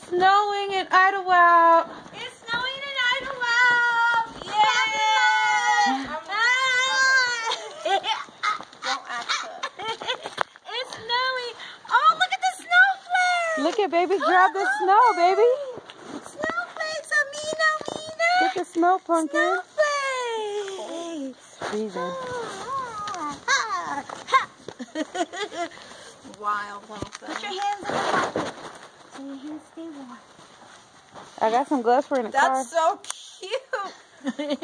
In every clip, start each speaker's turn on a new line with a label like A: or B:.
A: It's snowing in Idlewild.
B: It's snowing in Idlewild. Yay! Don't act up. It's snowing. Oh, look at the snowflakes.
A: Look at baby drop the snow, baby.
B: Snowflakes, Amina.
A: Get the snow pumpkin.
B: Snowflakes.
A: Freezing.
B: Wild little thing. Put your hands in the pocket so your hands stay warm.
A: I got some gloves for in the car.
B: That's so cute.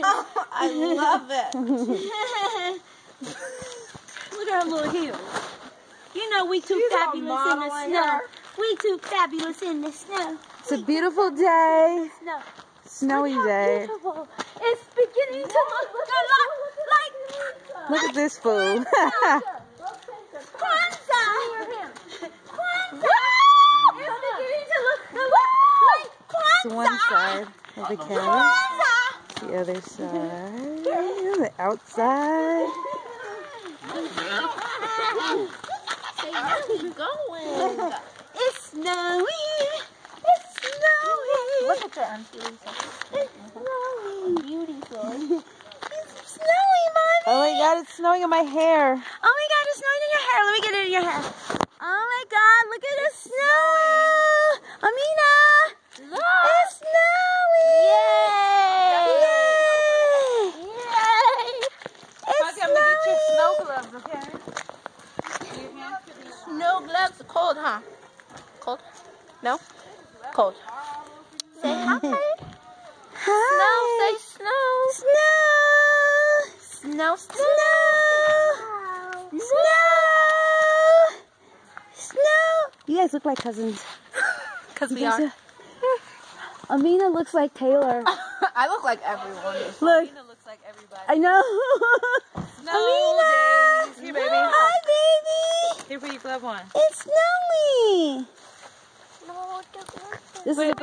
B: Oh, I love it. Look at her little heels. You know we too fabulous in the snow. We too fabulous in the snow.
A: It's a beautiful day.
B: Snow.
A: Snowy day.
B: Beautiful. It's beginning to look a lot like
A: Look at this fool.
B: Kwanzaa. Kwanzaa. It's beginning to look a lot like Kwanzaa.
A: It's one side of the camera.
B: Kwanzaa.
A: The other side. The outside.
B: Keep going. It's snowing. It's snowing. Look at your arms. It's snowing. Beautiful. It's snowing, Mommy.
A: Oh my god, it's snowing in my hair.
B: Oh my god, it's snowing in your hair. Let me get it in your hair. Oh my god, look at the snow. Amina. Look. It's snowing. Yay. Yay. It's
A: Okay, I'm gonna get your snow gloves, okay?
B: Snow gloves are cold, huh? Cold? No? Cold. Say hi. Snow, say snow. Snow. Snow, snow. Snow.
A: You guys look like cousins.
B: Because we
A: You guys
B: are.
A: Amina looks like Taylor.
B: I look like everyone.
A: Look.
B: Amina looks like everybody.
A: I know.
B: Snow days. Here, baby.
A: Hi, baby.
B: Here, put your glove on.
A: It's snowing.
B: No,
A: This is